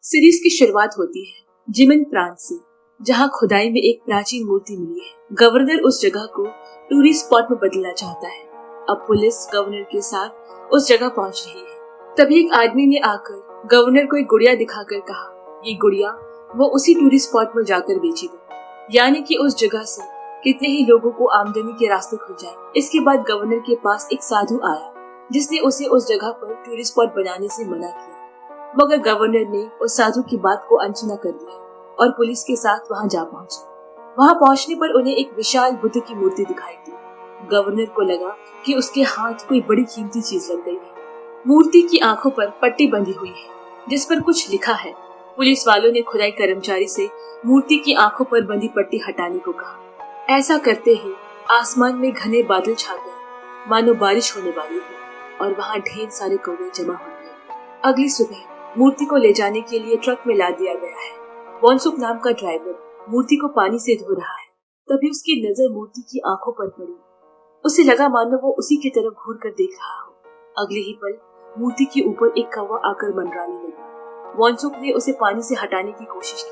Series की शुरुआत होती है जिमिन प्रांत से, जहां खुदाई में एक प्राचीन मूर्ति मिली है। गवर्नर उस जगह को टूरिस्ट स्पॉट में बदलना चाहता है। अब पुलिस गवर्नर के साथ उस जगह पहुंच रही है। तभी एक आदमी ने आकर गवर्नर को एक गुड़िया दिखाकर कहा, ये गुड़िया वो उसी टूरिस्ट स्पॉट में जाकर बेचेगा, यानी कि उस जगह से कितने ही लोगों को आमदनी के रास्ते खुल जाए। इसके बाद गवर्नर के पास एक साधु आया जिसने उसे उस जगह पर टूरिस्ट स्पॉट बनाने से मना किया, मगर गवर्नर ने उस साधु की बात को अनसुना कर दिया और पुलिस के साथ वहां जा पहुंचे। वहां पहुंचने पर उन्हें एक विशाल बुद्ध की मूर्ति दिखाई दी। गवर्नर को लगा कि उसके हाथ कोई बड़ी कीमती चीज लग गई है। मूर्ति की आंखों पर पट्टी बंधी हुई है जिस पर कुछ लिखा है। पुलिस वालों ने खुदाई कर्मचारी से मूर्ति की आंखों पर बंधी पट्टी हटाने को कहा। ऐसा करते ही आसमान में घने बादल छा गए, मानो बारिश होने वाली हो, और वहां ढेर सारे कौवे जमा होने लगे। अगली सुबह मूर्ति को ले जाने के लिए ट्रक में लाद दिया गया है। वॉनसुक नाम का ड्राइवर मूर्ति को पानी से धो रहा है। तभी उसकी नजर मूर्ति की आंखों पर पड़ी। उसे लगा मानो वो उसी की तरफ घूर कर देख रहा हो। अगले ही पल मूर्ति के ऊपर एक कौवा आकर मंडराने लगा। वॉनसुक ने उसे पानी से हटाने की कोशिश की,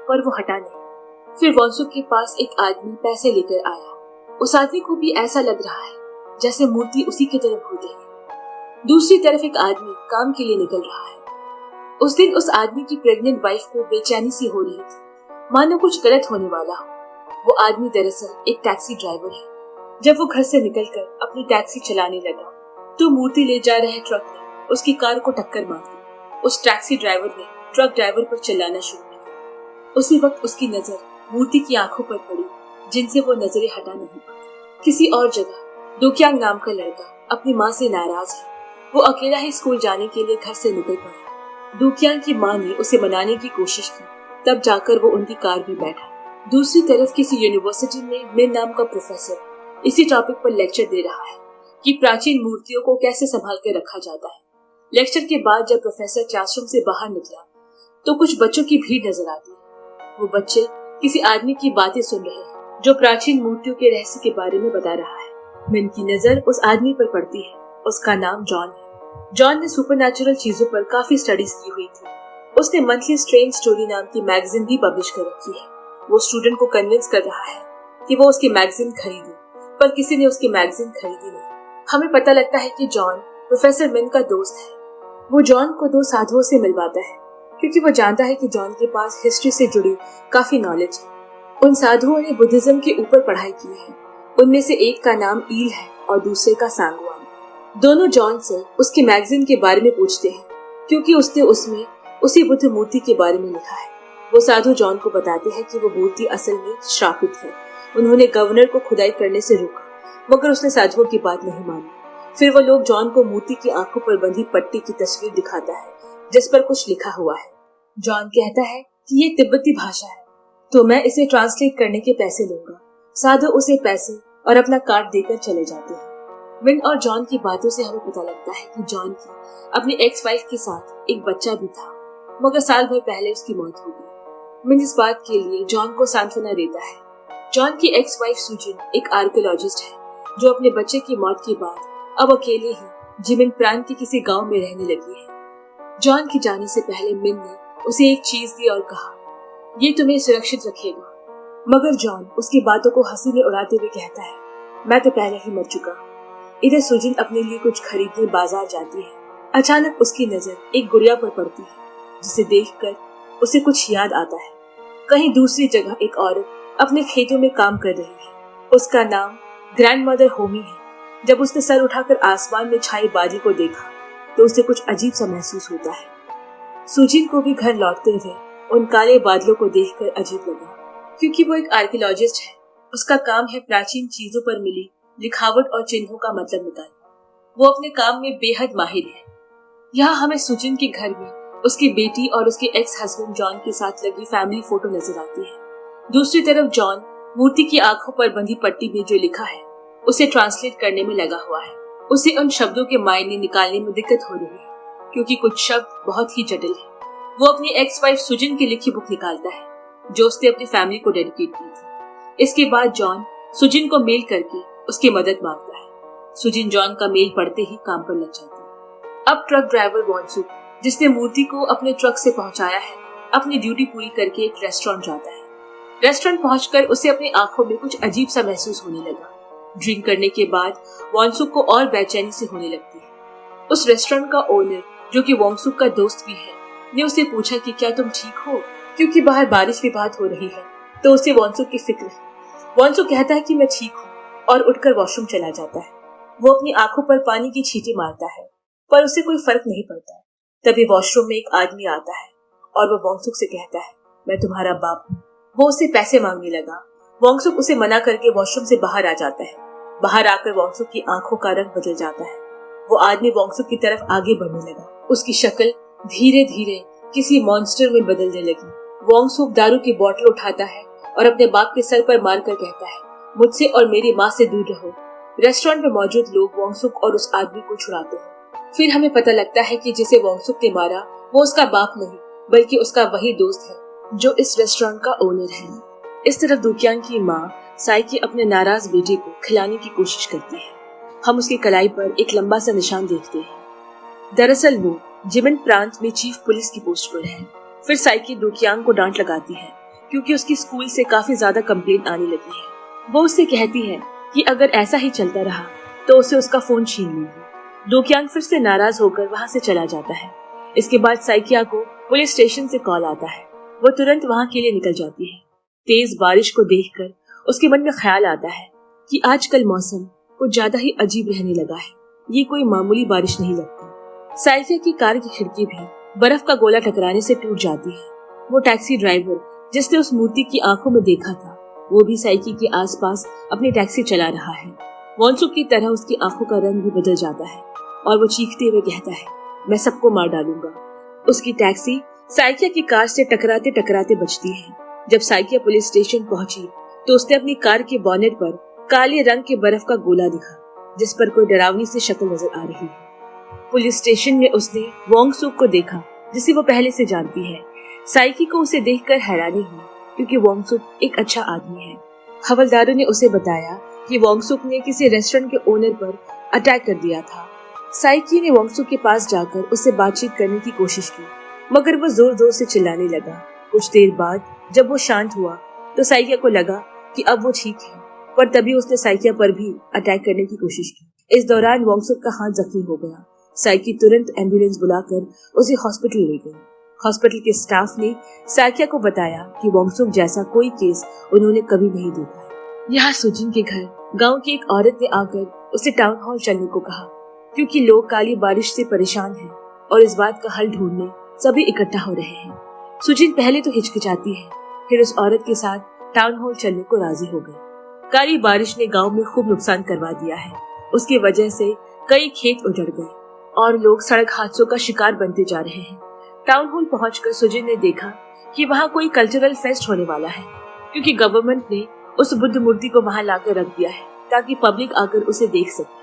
पर वो हटा नहीं। फिर वॉनसुक के पास एक आदमी पैसे लेकर आया। उस आदमी को भी ऐसा लग रहा है जैसे मूर्ति उसी की तरफ घूर रही है। दूसरी तरफ एक आदमी काम के लिए निकल रहा है। उस दिन उस आदमी की प्रेग्नेंट वाइफ को बेचैनी सी हो रही थी, मानो कुछ गलत होने वाला हो। वो आदमी दरअसल एक टैक्सी ड्राइवर है। जब वो घर से निकलकर अपनी टैक्सी चलाने लगा तो मूर्ति ले जा रहे ट्रक ने उसकी कार को टक्कर मार दी। उस टैक्सी ड्राइवर ने ट्रक ड्राइवर पर चिल्लाना शुरू किया। उसी वक्त उसकी नजर मूर्ति की आंखों पर पड़ी, जिनसे वो नजरें हटा नहीं पाती। किसी और जगह डोक्यांग नाम का लड़का अपनी माँ से नाराज है। वो अकेला ही स्कूल जाने के लिए घर से निकल पड़ा। डोक्यांग की माँ ने उसे मनाने की कोशिश की, तब जाकर वो उनकी कार में बैठा। दूसरी तरफ किसी यूनिवर्सिटी में मिन नाम का प्रोफेसर इसी टॉपिक पर लेक्चर दे रहा है कि प्राचीन मूर्तियों को कैसे संभाल कर रखा जाता है। लेक्चर के बाद जब प्रोफेसर क्लासरूम से बाहर निकला तो कुछ बच्चों की भीड़ नजर आती है। वो बच्चे किसी आदमी की बातें सुन रहे हैं जो प्राचीन मूर्तियों के रहस्य के बारे में बता रहा है। मिन की नजर उस आदमी पर पड़ती है। उसका नाम जॉन है। जॉन ने सुपरनैचुरल चीजों पर काफी स्टडीज की हुई थी। उसने मंथली स्ट्रेंज स्टोरी नाम की मैगजीन भी पब्लिश कर रखी है। वो स्टूडेंट को कन्विंस कर रहा है कि वो उसकी मैगजीन खरीदे, पर किसी ने उसकी मैगजीन खरीदी नहीं। हमें पता लगता है कि जॉन प्रोफेसर मिन का दोस्त है। वो जॉन को दो साधुओं से मिलवाता है क्योंकि वो जानता है कि जॉन के पास हिस्ट्री से जुड़ी काफी नॉलेज है। उन साधुओं ने बुद्धिज्म के ऊपर पढ़ाई की है। उनमें से एक का नाम ईल है और दूसरे का सांगवान। दोनों जॉन से उसकी मैगजीन के बारे में पूछते हैं क्योंकि उसने उसमें उसी बुद्ध मूर्ति के बारे में लिखा है। वो साधु जॉन को बताते हैं कि वो मूर्ति असल में श्रापित है। उन्होंने गवर्नर को खुदाई करने से रोका, मगर उसने साधुओं की बात नहीं मानी। फिर वो लोग जॉन को मूर्ति की आंखों पर बंधी पट्टी की तस्वीर दिखाता है जिस पर कुछ लिखा हुआ है। जॉन कहता है कि ये तिब्बती भाषा है, तो मैं इसे ट्रांसलेट करने के पैसे लूंगा। साधु उसे पैसे और अपना कार्ड देकर चले जाते हैं। मिन और जॉन की बातों से हमें पता लगता है कि जॉन की अपनी एक्स वाइफ के साथ एक बच्चा भी था, मगर साल भर पहले उसकी मौत हो गई। मिन इस बात के लिए जॉन को सांत्वना देता है। जॉन की एक्स वाइफ सुजिन एक आर्कियोलॉजिस्ट है जो अपने बच्चे की मौत के बाद अब अकेले ही जिमिन प्रांत के किसी गांव में रहने लगी है। जॉन के जाने से पहले मिन ने उसे एक चीज दी और कहा, ये तुम्हें सुरक्षित रखेगा। मगर जॉन उसकी बातों को हंसी में उड़ाते हुए कहता है, मैं तो पहले ही मर चुका। इधर सुजिन अपने लिए कुछ खरीदने बाजार जाती है। अचानक उसकी नजर एक गुड़िया पर पड़ती है जिसे देखकर उसे कुछ याद आता है। कहीं दूसरी जगह एक औरत अपने खेतों में काम कर रही है। उसका नाम ग्रैंडमदर होमी है। जब उसने सर उठाकर आसमान में छाए बादल को देखा तो उसे कुछ अजीब सा महसूस होता है। सुजिन को भी घर लौटते हुए उन काले बादलों को देखकर अजीब लगा, क्योंकि वो एक आर्कियोलॉजिस्ट है। उसका काम है प्राचीन चीजों पर मिली लिखावट और चिन्हों का मतलब निकालना। वो अपने काम में बेहद माहिर है। यहाँ हमें सुजिन के घर में उसकी बेटी और उसके एक्स हस्बैंड जॉन के साथ लगी फैमिली फोटो नजर आती है। दूसरी तरफ जॉन मूर्ति की आंखों पर बंधी पट्टी में जो लिखा है उसे ट्रांसलेट करने में लगा हुआ है। उसे उन शब्दों के मायने निकालने में दिक्कत हो रही है क्योंकि कुछ शब्द बहुत ही जटिल है। वो अपनी एक्स वाइफ सुजिन की लिखी बुक निकालता है जो उसने अपनी फैमिली को डेडिकेट की थी। इसके बाद जॉन सुजिन को मेल करके उसकी मदद मांगता है। सुजिन जॉन का मेल पढ़ते ही काम पर लग जाती है। अब ट्रक ड्राइवर वॉनसुक जिसने मूर्ति को अपने ट्रक से पहुंचाया है, अपनी ड्यूटी पूरी करके एक रेस्टोरेंट जाता है। रेस्टोरेंट पहुंचकर उसे अपनी आंखों में कुछ अजीब सा महसूस होने लगा। ड्रिंक करने के बाद वॉन्गसुक को और बेचैनी से होने लगती है। उस रेस्टोरेंट का ओनर, जो कि वॉन्गसुक का दोस्त भी है, ने उसे पूछा कि क्या तुम ठीक हो, क्योंकि बाहर बारिश भी बहुत हो रही है। तो उसे वॉन्गसुक की फिक्र है। वॉन्गसुक कहता है कि मैं ठीक हूँ और उठकर वॉशरूम चला जाता है। वो अपनी आंखों पर पानी की छींटे मारता है, पर उसे कोई फर्क नहीं पड़ता। तभी वॉशरूम में एक आदमी आता है और वो वॉन्गसुक से कहता है, मैं तुम्हारा बाप हूँ। वो उससे पैसे मांगने लगा। वॉन्गसुक उसे मना करके वॉशरूम से बाहर आ जाता है। बाहर आकर वॉन्गसुक की आंखों का रंग बदल जाता है। वो आदमी वॉन्गसुक की तरफ आगे बढ़ने लगा। उसकी शक्ल धीरे धीरे किसी मॉन्स्टर में बदलने लगी। वॉन्गसुक दारू की बोतल उठाता है और अपने बाप के सर पर मारकर कहता है, मुझसे और मेरी माँ से दूर रहो। रेस्टोरेंट में मौजूद लोग वॉन्गसुक और उस आदमी को छुड़ाते हैं। फिर हमें पता लगता है कि जिसे वॉन्गसुक ने मारा वो उसका बाप नहीं, बल्कि उसका वही दोस्त है जो इस रेस्टोरेंट का ओनर है। इस तरफ दुक्यांग की माँ साइकी अपने नाराज बेटे को खिलाने की कोशिश करती है। हम उसकी कलाई पर एक लंबा सा निशान देखते हैं। दरअसल वो जिमिन प्रांत में चीफ पुलिस की पोस्ट पर है। फिर साइकी दुक्यांग को डांट लगाती है क्योंकि उसकी स्कूल से काफी ज्यादा कंप्लेंट आने लगी है। वो उससे कहती है कि अगर ऐसा ही चलता रहा तो उसे उसका फोन छीन लेगी। दुक्यांग फिर से नाराज होकर वहाँ से चला जाता है। इसके बाद साइकिया को पुलिस स्टेशन से कॉल आता है। वो तुरंत वहाँ के लिए निकल जाती है। तेज बारिश को देखकर उसके मन में ख्याल आता है कि आजकल मौसम कुछ ज्यादा ही अजीब रहने लगा है। ये कोई मामूली बारिश नहीं लगती। साइकिया की कार की खिड़की भी बर्फ का गोला टकराने से टूट जाती है। वो टैक्सी ड्राइवर जिसने उस मूर्ति की आंखों में देखा था, वो भी साइकी के आसपास अपनी टैक्सी चला रहा है। वॉन्गसुक की तरह उसकी आंखों का रंग भी बदल जाता है और वो चीखते हुए कहता है, मैं सबको मार डालूंगा। उसकी टैक्सी साइकिया की कार से टकराते टकराते बचती है। जब साइकिया पुलिस स्टेशन पहुंची तो उसने अपनी कार के बॉनेट पर काले रंग के बर्फ का गोला दिखा, जिस पर कोई डरावनी सी शक्ल नजर आ रही है। पुलिस स्टेशन में उसने वॉन्गसुक को देखा, जिसे वो पहले से जानती है। साइकी को उसे देखकर हैरानी हुई क्योंकि वॉन्गसुक एक अच्छा आदमी है। हवलदारों ने उसे बताया कि वॉन्गसुक ने किसी रेस्टोरेंट के ओनर पर अटैक कर दिया था। साइकी ने वॉन्गसुक के पास जाकर उससे बातचीत करने की कोशिश की, मगर वो जोर जोर से चिल्लाने लगा। कुछ देर बाद जब वो शांत हुआ तो साइकिया को लगा कि अब वो ठीक है, पर तभी उसने साइकिया पर भी अटैक करने की कोशिश की। इस दौरान वॉन्गसुक का हाथ जख्मी हो गया। साइकी तुरंत एम्बुलेंस बुलाकर उसे हॉस्पिटल ले गई। हॉस्पिटल के स्टाफ ने साइकिया को बताया कि वॉन्गसुक जैसा कोई केस उन्होंने कभी नहीं देखा है। यहाँ सुजिन के घर गांव की एक औरत ने आकर उसे टाउन हॉल चलने को कहा, क्योंकि लोग काली बारिश से परेशान हैं और इस बात का हल ढूंढने सभी इकट्ठा हो रहे हैं। सुजिन पहले तो हिचकिचाती है, फिर उस औरत के साथ टाउन हॉल चलने को राजी हो गई। काली बारिश ने गांव में खूब नुकसान करवा दिया है। उसकी वजह से कई खेत उजड़ गए और लोग सड़क हादसों का शिकार बनते जा रहे हैं। टाउन हॉल पहुंचकर सुजिन ने देखा कि वहाँ कोई कल्चरल फेस्ट होने वाला है, क्योंकि गवर्नमेंट ने उस बुद्ध मूर्ति को वहाँ लाकर रख दिया है ताकि पब्लिक आकर उसे देख सके।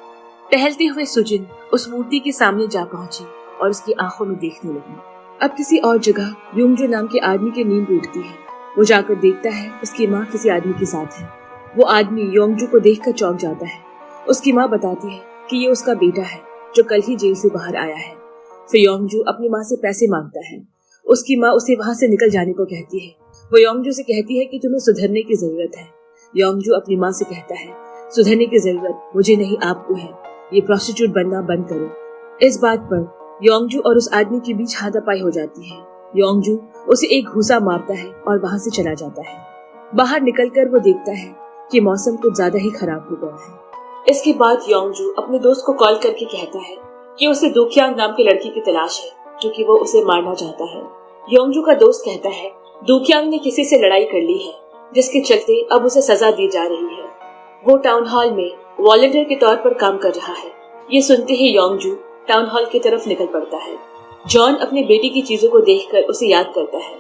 टहलते हुए सुजिन उस मूर्ति के सामने जा पहुंची और उसकी आंखों में देखने लगी। अब किसी और जगह योंगजू नाम के आदमी की नींद टूटती है। वो जाकर देखता है उसकी माँ किसी आदमी के साथ है। वो आदमी योंगजू को देखकर चौंक जाता है। उसकी माँ बताती है कि ये उसका बेटा है जो कल ही जेल से बाहर आया है। फिर योंगजू अपनी माँ से पैसे मांगता है। उसकी माँ उसे वहाँ से निकल जाने को कहती है। वो योंगजू से कहती है कि तुम्हें सुधरने की जरूरत है। योंगजू अपनी माँ से कहता है, सुधरने की जरूरत मुझे नहीं आपको है, ये प्रोस्टिट्यूट बनना बंद करो। इस बात पर योंगजू और उस आदमी के बीच हाथापाई हो जाती है। योंगजू उसे एक घूसा मारता है और वहाँ से चला जाता है। बाहर निकलकर वो देखता है कि मौसम कुछ ज्यादा ही खराब हो गया है। इसके बाद योंगजू अपने दोस्त को कॉल करके कहता है कि उसे दुक्यांग नाम के लड़की की तलाश है, क्योंकि वो उसे मारना चाहता है। योंगजू का दोस्त कहता है दुक्यांग ने किसी से लड़ाई कर ली है, जिसके चलते अब उसे सजा दी जा रही है। वो टाउन हॉल में वॉलंटियर के तौर पर काम कर रहा है। ये सुनते ही योंगजू टाउन हॉल की तरफ निकल पड़ता है। जॉन अपने बेटे की चीजों को देखकर उसे याद करता है।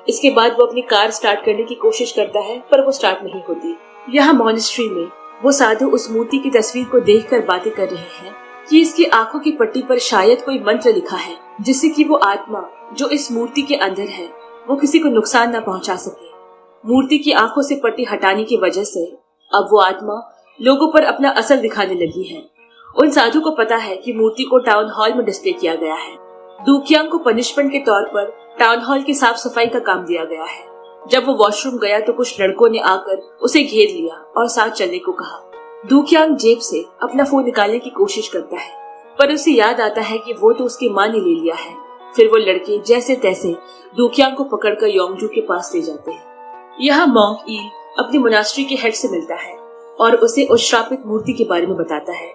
इसके बाद वो अपनी कार स्टार्ट करने की कोशिश करता है, पर वो स्टार्ट नहीं होती। यहाँ मॉनेस्ट्री में वो साधु उस मूर्ति की तस्वीर को देखकर बातें कर रहे हैं कि इसकी आंखों की पट्टी पर शायद कोई मंत्र लिखा है, जिससे कि वो आत्मा जो इस मूर्ति के अंदर है वो किसी को नुकसान न पहुंचा सके। मूर्ति की आंखों से पट्टी हटाने की वजह से अब वो आत्मा लोगों पर अपना असर दिखाने लगी है। उन साधु को पता है कि मूर्ति को टाउन हॉल में डिस्प्ले किया गया है। दुकियांग को पनिशमेंट के तौर पर टाउन हॉल की साफ सफाई का काम दिया गया है। जब वो वॉशरूम गया तो कुछ लड़कों ने आकर उसे घेर लिया और साथ चलने को कहा। दुकियांग जेब से अपना फोन निकालने की कोशिश करता है, पर उसे याद आता है कि वो तो उसकी माँ ने ले लिया है। फिर वो लड़के जैसे तैसे दुकियांग को पकड़कर योंगजू के पास ले जाते हैं। यहाँ मोंग ईल अपनी मोनास्ट्री के हेड से मिलता है और उसे उस श्रापित मूर्ति के बारे में बताता है।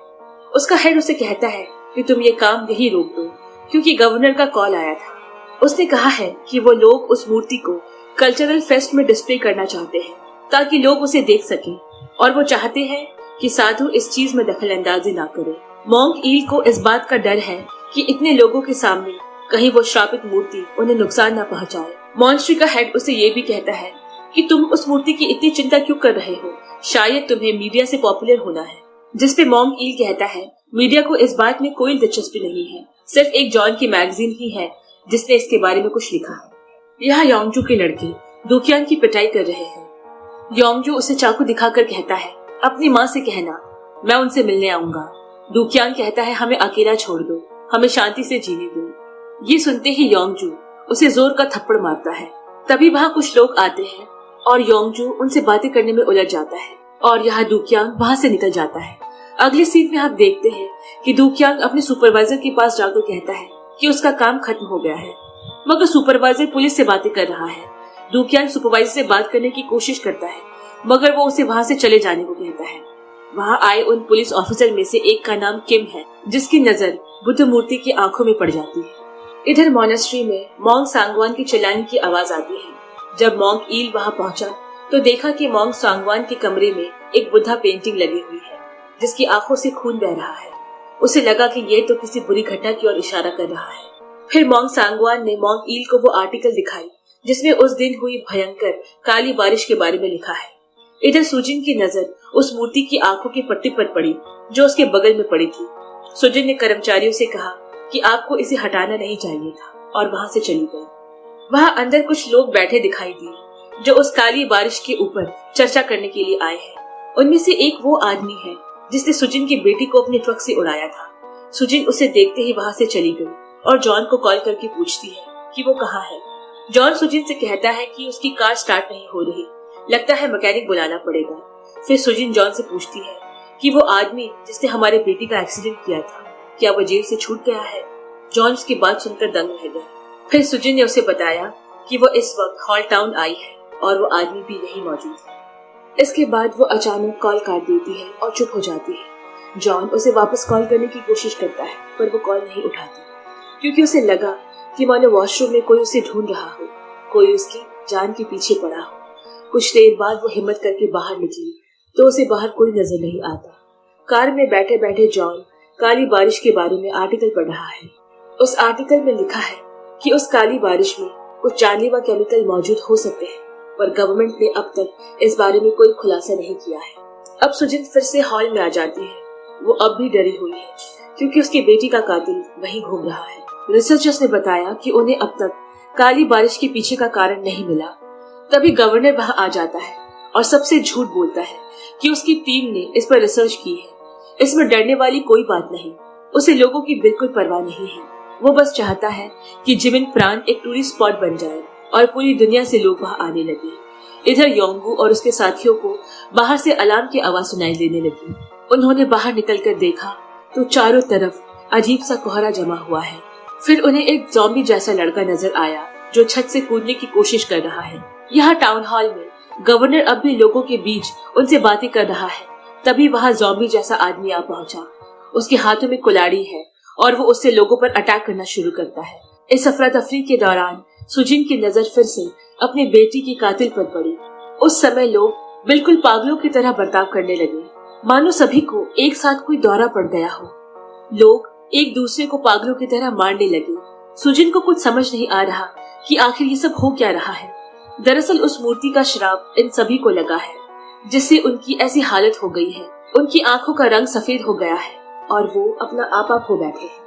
उसका हेड उसे कहता है कि तुम ये काम यही रोक दो, क्योंकि गवर्नर का कॉल आया था। उसने कहा है कि वो लोग उस मूर्ति को कल्चरल फेस्ट में डिस्प्ले करना चाहते हैं ताकि लोग उसे देख सकें, और वो चाहते हैं कि साधु इस चीज में दखल अंदाजी ना करे। मोंग ईल को इस बात का डर है कि इतने लोगों के सामने कहीं वो श्रापित मूर्ति उन्हें नुकसान ना पहुंचाए। मॉन्स्ट्री का हेड उसे ये भी कहता है कि तुम उस मूर्ति की इतनी चिंता क्यों कर रहे हो, शायद तुम्हें मीडिया से पॉपुलर होना है। जिसपे मोंग ईल कहता है मीडिया को इस बात में कोई दिलचस्पी नहीं है, सिर्फ एक जॉन की मैगजीन ही है जिसने इसके बारे में कुछ लिखा है। यहाँ योंगजू के लड़के दुकियांग की पिटाई कर रहे हैं। योंगजू उसे चाकू दिखाकर कहता है अपनी माँ से कहना मैं उनसे मिलने आऊंगा। दुकियांग कहता है हमें अकेला छोड़ दो, हमें शांति से जीने दो। ये सुनते ही योंगजू उसे जोर का थप्पड़ मारता है। तभी वहाँ कुछ लोग आते हैं और योंगजू उनसे बातें करने में उलझ जाता है और यहाँ दुकियांग वहाँ से निकल जाता है। अगली सीन में आप देखते हैं कि दुकियांग अपने सुपरवाइजर के पास जाकर कहता है कि उसका काम खत्म हो गया है, मगर सुपरवाइजर पुलिस से बातें कर रहा है। दुकियांग सुपरवाइजर से बात करने की कोशिश करता है, मगर वो उसे वहाँ से चले जाने को कहता है। वहाँ आए उन पुलिस ऑफिसर में से एक का नाम किम है, जिसकी नजर बुद्ध मूर्ति की आंखों में पड़ जाती है। इधर मोनास्ट्री में मोंग सांगवान की चिल्लाने की आवाज आती है। जब मोंग ईल वहाँ पहुंचा तो देखा कि मोंग सांगवान के कमरे में एक बुद्धा पेंटिंग लगी हुई है जिसकी आंखों से खून बह रहा है। उसे लगा कि ये तो किसी बुरी घटना की ओर इशारा कर रहा है। फिर मोंग सांगवान ने मोंग ईल को वो आर्टिकल दिखाई जिसमें उस दिन हुई भयंकर काली बारिश के बारे में लिखा है। इधर सुजिन की नजर उस मूर्ति की आंखों की पट्टी पर पड़ी जो उसके बगल में पड़ी थी। सुजिन ने कर्मचारियों से कहा कि आपको इसे हटाना नहीं चाहिए था और वहाँ से चली गई। वहाँ अंदर कुछ लोग बैठे दिखाई दिए जो उस काली बारिश के ऊपर चर्चा करने के लिए आए हैं। उनमें से एक वो आदमी है जिसने सुजिन की बेटी को अपने ट्रक से उड़ाया था। सुजिन उसे देखते ही वहाँ से चली गई और जॉन को कॉल करके पूछती है कि वो कहाँ है। जॉन सुजिन से कहता है कि उसकी कार स्टार्ट नहीं हो रही, लगता है मैकेनिक बुलाना पड़ेगा। फिर सुजिन जॉन से पूछती है कि वो आदमी जिसने हमारे बेटी का एक्सीडेंट किया था क्या वो जेल से छूट गया है। जॉन उसकी बात सुनकर दंग रह गया। फिर सुजिन ने उसे बताया कि वो इस वक्त हॉल टाउन आई है और वो आदमी भी यही मौजूद है। इसके बाद वो अचानक कॉल काट देती है और चुप हो जाती है। जॉन उसे वापस कॉल करने की कोशिश करता है पर वो कॉल नहीं उठाती, क्योंकि उसे लगा कि मानो वॉशरूम में कोई उसे ढूंढ रहा हो, कोई उसकी जान के पीछे पड़ा हो। कुछ देर बाद वो हिम्मत करके बाहर निकली तो उसे बाहर कोई नजर नहीं आता। कार में बैठे बैठे जॉन काली बारिश के बारे में आर्टिकल पढ़ रहा है। उस आर्टिकल में लिखा है कि उस काली बारिश में कुछ जानलेवा केमिकल मौजूद हो सकते हैं, पर गवर्नमेंट ने अब तक इस बारे में कोई खुलासा नहीं किया है। अब सुजिन फिर से हॉल में आ जाती है। वो अब भी डरी हुई है क्योंकि उसकी बेटी का कातिल वहीं घूम रहा है। रिसर्चर्स ने बताया कि उन्हें अब तक काली बारिश के पीछे का कारण नहीं मिला। तभी गवर्नर वहाँ आ जाता है और सबसे झूठ बोलता है कि उसकी टीम ने इस पर रिसर्च की है। इसमें डरने वाली कोई बात नहीं, उसे लोगों की बिल्कुल परवाह नहीं है। वो बस चाहता है कि जिमिन प्रांत एक टूरिस्ट स्पॉट बन जाए और पूरी दुनिया से लोग वहाँ आने लगे। इधर योंगू और उसके साथियों को बाहर से अलार्म की आवाज सुनाई देने लगी। उन्होंने बाहर निकलकर देखा तो चारों तरफ अजीब सा कोहरा जमा हुआ है। फिर उन्हें एक ज़ॉम्बी जैसा लड़का नजर आया जो छत से कूदने की कोशिश कर रहा है। यहाँ टाउन हॉल में गवर्नर अब भी लोगों के बीच उनसे बातें कर रहा है। तभी वहाँ ज़ॉम्बी जैसा आदमी आ पहुंचा। उसके हाथों में कुल्हाड़ी है और वो उससे लोगों पर अटैक करना शुरू करता है। इस अफरा तफरी के दौरान सुजिन की नजर फिर से अपनी बेटी की कातिल पर पड़ी। उस समय लोग बिल्कुल पागलों की तरह बर्ताव करने लगे, मानो सभी को एक साथ कोई दौरा पड़ गया हो। लोग एक दूसरे को पागलों की तरह मारने लगे। सुजिन को कुछ समझ नहीं आ रहा कि आखिर ये सब हो क्या रहा है। दरअसल उस मूर्ति का श्राप इन सभी को लगा है, जिससे उनकी ऐसी हालत हो गई है। उनकी आंखों का रंग सफेद हो गया है और वो अपना आपा खो बैठे हैं।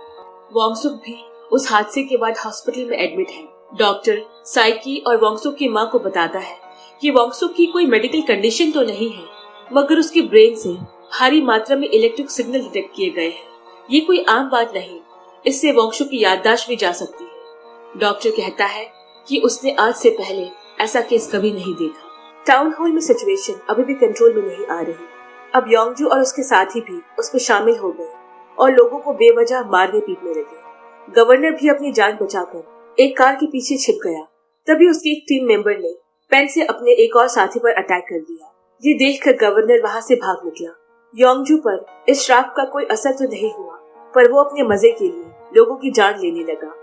वोंगसुक भी उस हादसे के बाद हॉस्पिटल में एडमिट है। डॉक्टर साइकी और वोंगसुक की माँ को बताता है कि वोंगसुक की कोई मेडिकल कंडीशन तो नहीं है, मगर उसके ब्रेन से भारी मात्रा में इलेक्ट्रिक सिग्नल डिटेक्ट किए गए हैं। ये कोई आम बात नहीं। इससे वोंगशु की याददाश्त भी जा सकती है। डॉक्टर कहता है कि उसने आज से पहले ऐसा केस कभी नहीं देखा। टाउन हॉल में सिचुएशन अभी भी कंट्रोल में नहीं आ रही। अब योंगजू और उसके साथी भी उसमें शामिल हो गए और लोगों को बेवजह मारने पीटने लगे। गवर्नर भी अपनी जान बचाकर एक कार के पीछे छिप गया। तभी उसकी एक टीम मेंबर ने पेन से अपने एक और साथी पर अटैक कर दिया। ये देखकर गवर्नर वहां से भाग निकला। योंगजू पर इस श्राप का कोई असर तो नहीं हुआ, पर वो अपने मजे के लिए लोगों की जान लेने लगा।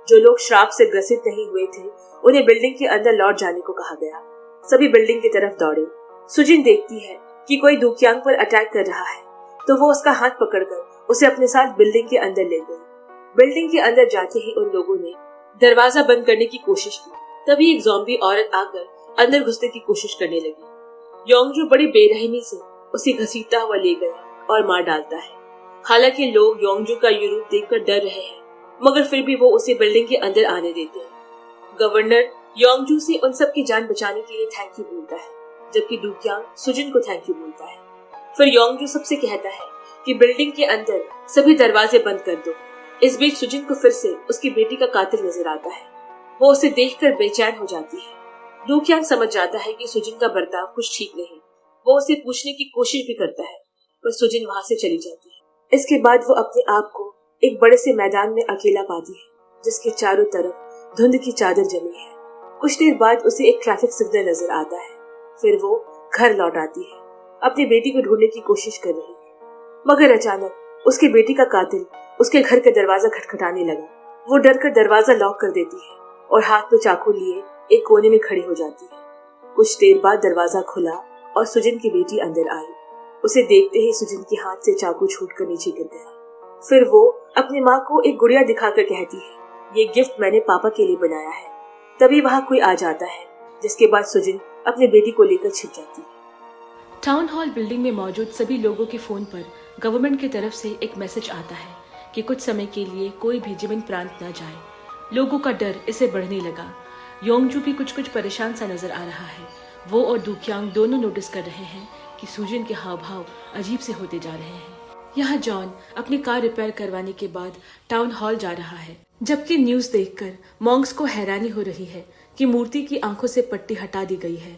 जो लोग श्राप से ग्रसित नहीं हुए थे उन्हें बिल्डिंग के अंदर लौट जाने को कहा गया। सभी बिल्डिंग की तरफ दौड़े। सुजिन देखती है कि कोई दुक्यांग पर अटैक कर रहा है, तो वो उसका हाथ पकड़कर उसे अपने साथ बिल्डिंग के अंदर ले गई। बिल्डिंग के अंदर जाते ही उन लोगों ने दरवाजा बंद करने की कोशिश की। तभी एक ज़ॉम्बी औरत आकर अंदर घुसने की कोशिश करने लगी। योंगजू बड़ी बेरहमी से उसे घसीटता हुआ ले गया और मार डालता है। हालांकि लोग योंगजू का ये रूप देखकर डर रहे हैं, मगर फिर भी वो उसे बिल्डिंग के अंदर आने देते हैं। गवर्नर योंगजू से उन सब की जान बचाने के लिए थैंक यू बोलता है, जबकि दुक्यांग सुजिन को थैंक यू बोलता है। फिर योंगजू सबसे कहता है कि बिल्डिंग के अंदर सभी दरवाजे बंद कर दो। इस बीच सुजिन को फिर से उसकी बेटी का कातिल नजर आता है। वो उसे देखकर बेचैन हो जाती है। दुक्यांग समझ जाता है कि सुजिन का बर्ताव कुछ ठीक नहीं। वो उसे पूछने की कोशिश भी करता है, पर सुजिन वहां से चली जाती है। इसके बाद वो अपने आप को एक बड़े से मैदान में अकेला पाती है, जिसके चारों तरफ धुंध की चादर जमी है। कुछ देर बाद उसे एक ट्रैफिक सिग्नल नजर आता है। फिर वो घर लौट आती है, अपनी बेटी को ढूंढने की कोशिश कर रही है, मगर अचानक उसकी बेटी का कातिल उसके घर का दरवाजा खटखटाने लगा। वो डरकर दरवाजा लॉक कर देती है और हाथ में चाकू लिए एक कोने में खड़ी हो जाती है। कुछ देर बाद दरवाजा खुला और सुजिन की बेटी अंदर आई। उसे देखते ही सुजिन के हाथ से चाकू छूटकर नीचे गिर गया। फिर वो अपनी माँ को एक गुड़िया दिखाकर कहती है, ये गिफ्ट मैंने पापा के लिए बनाया है। तभी वहाँ कोई आ जाता है, जिसके बाद सुजिन अपनी बेटी को लेकर छिप जाती है। टाउन हॉल बिल्डिंग में मौजूद सभी लोगों के फोन पर गवर्नमेंट की तरफ से एक मैसेज आता है कि कुछ समय के लिए कोई भी जिमिन प्रांत न जाए। लोगों का डर इसे बढ़ने लगा। योंगजू भी कुछ परेशान सा नजर आ रहा है। वो और दुक्यांग दोनों नोटिस कर रहे हैं कि सुजिन के हाव भाव अजीब से होते जा रहे हैं। यहाँ जॉन अपनी कार रिपेयर करवाने के बाद टाउन हॉल जा रहा है, जबकि न्यूज देखकर मॉन्क्स को हैरानी हो रही है कि मूर्ति की आंखों से पट्टी हटा दी गई है।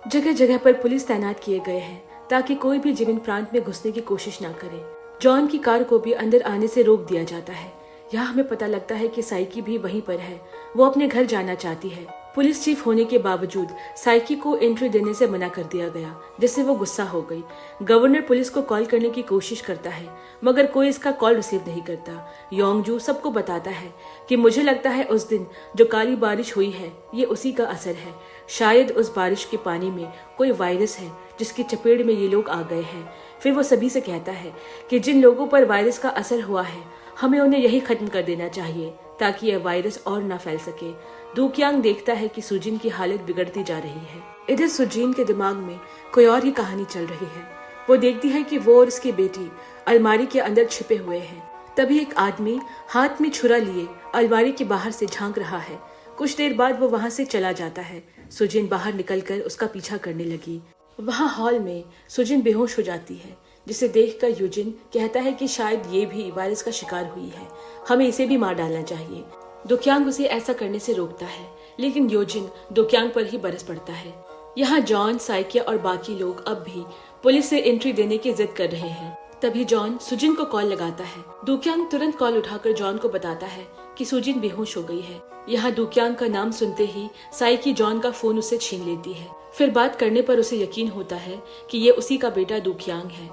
जगह जगह पर पुलिस तैनात किए गए हैं ताकि कोई भी जिमिन प्रांत में घुसने की कोशिश न करे। जॉन की कार को भी अंदर आने से रोक दिया जाता है। यहाँ हमें पता लगता है कि साइकी भी वहीं पर है। वो अपने घर जाना चाहती है। पुलिस चीफ होने के बावजूद साइकी को एंट्री देने से मना कर दिया गया, जिससे वो गुस्सा हो गई। गवर्नर पुलिस को कॉल करने की कोशिश करता है, मगर कोई इसका कॉल रिसीव नहीं करता। योंगजू सबको बताता है कि मुझे लगता है उस दिन जो काली बारिश हुई है ये उसी का असर है। शायद उस बारिश के पानी में कोई वायरस है जिसकी चपेट में ये लोग आ गए हैं। फिर वो सभी से कहता है कि जिन लोगों पर वायरस का असर हुआ है हमें उन्हें यही खत्म कर देना चाहिए ताकि यह वायरस और न फैल सके। दुक्यांग देखता है कि सुजिन की हालत बिगड़ती जा रही है। इधर सुजिन के दिमाग में कोई और ही कहानी चल रही है। वो देखती है कि वो और उसकी बेटी अलमारी के अंदर छिपे हुए हैं। तभी एक आदमी हाथ में छुरा लिए अलमारी के बाहर से झांक रहा है। कुछ देर बाद वो वहां से चला जाता है। सुजिन बाहर निकलकर उसका पीछा करने लगी। वहां हॉल में सुजिन बेहोश हो जाती है, जिसे देखकर यूजिन कहता है कि शायद ये भी वायरस का शिकार हुई है, हमें इसे भी मार डालना चाहिए। दुक्यांग उसे ऐसा करने से रोकता है, लेकिन यूजिन दुक्यांग पर ही बरस पड़ता है। यहाँ जॉन, साइकिया और बाकी लोग अब भी पुलिस से एंट्री देने की जिद कर रहे हैं। तभी जॉन सुजिन को कॉल लगाता है। दुक्यांग तुरंत कॉल उठाकर जॉन को बताता है कि सुजिन बेहोश हो गई है। यहाँ दुक्यांग का नाम सुनते ही साइकी जॉन का फोन उसे छीन लेती है। फिर बात करने पर उसे यकीन होता है कि ये उसी का बेटा दुक्यांग है।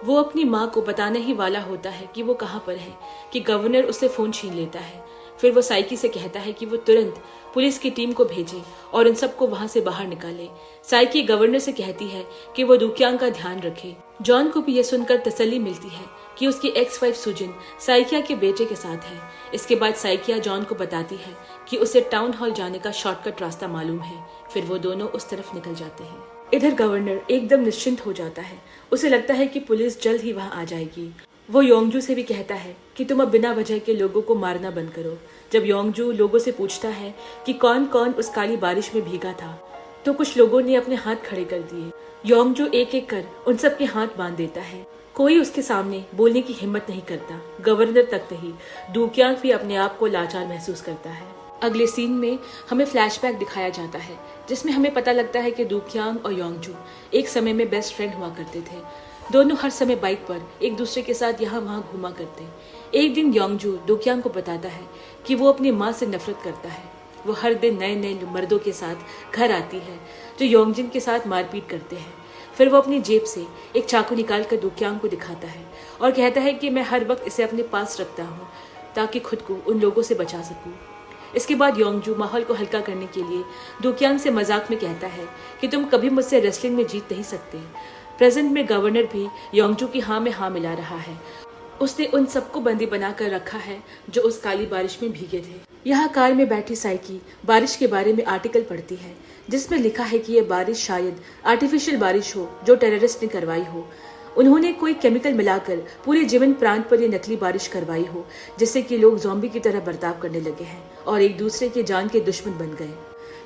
वो अपनी माँ को बताने ही वाला होता है कि वो कहाँ पर है कि गवर्नर उससे फोन छीन लेता है। फिर वो साइकी से कहता है कि वो तुरंत पुलिस की टीम को भेजे और इन सबको वहां से बाहर निकाले। साइकी गवर्नर से कहती है कि वो दुक्यांग का ध्यान रखे। जॉन को भी यह सुनकर तसल्ली मिलती है कि उसकी एक्स वाइफ सुजिन साइकिया के बेटे के साथ है। इसके बाद साइकिया जॉन को बताती है कि उसे टाउन हॉल जाने का शॉर्टकट रास्ता मालूम है। फिर वो दोनों उस तरफ निकल जाते हैं। इधर गवर्नर एकदम निश्चिंत हो जाता है। उसे लगता है कि पुलिस जल्द ही वहां आ जाएगी। वो योंगजू से भी कहता है कि तुम अब बिना वजह के लोगों को मारना बंद करो। जब योंगजू लोगों से पूछता है कि कौन कौन उस काली बारिश में भीगा था, तो कुछ लोगों ने अपने हाथ खड़े कर दिए। योंगजू एक एक कर उन सब के हाथ बांध देता है। कोई उसके सामने बोलने की हिम्मत नहीं करता, गवर्नर तक नहीं, डूक्यांग भी अपने आप को लाचार महसूस करता है। अगले सीन में हमें फ्लैशबैक दिखाया जाता है जिसमें हमें पता लगता है कि डूक्यांग और योंगजू एक समय में बेस्ट फ्रेंड हुआ करते थे। दोनों हर समय बाइक पर एक दूसरे के साथ यहाँ वहाँ घूमा करते। एक दिन योंगजू डूक्यांग को बताता है कि वो अपनी माँ से नफरत करता है। वो हर दिन नए नए मर्दों के साथ घर आती है जो योंगजिन के साथ मारपीट करते हैं। फिर वो अपनी जेब से एक चाकू निकाल कर डूक्यांग को दिखाता है और कहता है कि मैं हर वक्त इसे अपने पास रखता हूँ ताकि खुद को उन लोगों से बचा सकूँ। इसके बाद योंगजू माहौल को हल्का करने के लिए डूक्यांग से मजाक में कहता है कि तुम कभी मुझसे रेसलिंग में जीत नहीं सकते। प्रेजेंट में गवर्नर भी योंगजू की हाँ में हाँ मिला रहा है। उसने उन सबको बंदी बनाकर रखा है जो उस काली बारिश में भीगे थे। यहाँ कार में बैठी साइकी बारिश के बारे में आर्टिकल पढ़ती है जिसमें लिखा है कि यह बारिश शायद आर्टिफिशियल बारिश हो जो टेररिस्ट ने करवाई हो। उन्होंने कोई केमिकल मिलाकर पूरे जिमिन प्रांत पर यह नकली बारिश करवाई हो जिससे कि लोग ज़ॉम्बी की तरह बर्ताव करने लगे हैं और एक दूसरे के जान के दुश्मन बन गए।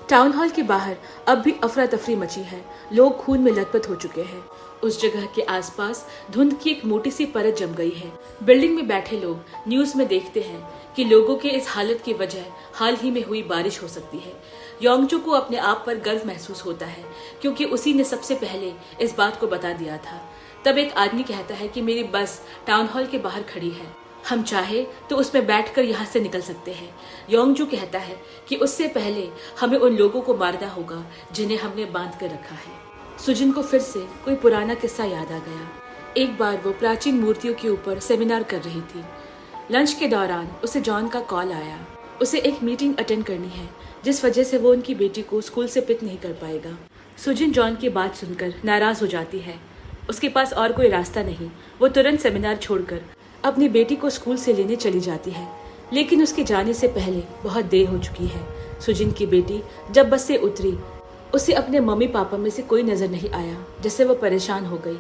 टाउन हॉल के बाहर अब भी अफरा तफरी मची है, लोग खून में लथपथ हो चुके हैं। उस जगह के आसपास धुंध की एक मोटी सी परत जम गई है। बिल्डिंग में बैठे लोग न्यूज में देखते हैं कि लोगों के इस हालत की वजह हाल ही में हुई बारिश हो सकती है। योंगजू को अपने आप पर गर्व महसूस होता है क्योंकि उसी ने सबसे पहले इस बात को बता दिया था। तब एक आदमी कहता है कि मेरी बस टाउन हॉल के बाहर खड़ी है, हम चाहे तो उसमें बैठकर यहाँ से निकल सकते हैं। योंगजू कहता है कि उससे पहले हमें उन लोगों को मारना होगा जिन्हें हमने बांध कर रखा है। सुजिन को फिर से कोई पुराना किस्सा याद आ गया। एक बार वो प्राचीन मूर्तियों के ऊपर सेमिनार कर रही थी। लंच के दौरान उसे जॉन का कॉल आया। उसे एक मीटिंग अटेंड करनी है जिस वजह से वो उनकी बेटी को स्कूल से पिक नहीं कर पाएगा। सुजिन जॉन की बात सुनकर नाराज हो जाती है। उसके पास और कोई रास्ता नहीं, वो तुरंत सेमिनार छोड़कर अपनी बेटी को स्कूल से लेने चली जाती है। लेकिन उसके जाने से पहले बहुत देर हो चुकी है। सुजिन की बेटी जब बस से उतरी उसे अपने मम्मी पापा में से कोई नजर नहीं आया, जिससे वो परेशान हो गई।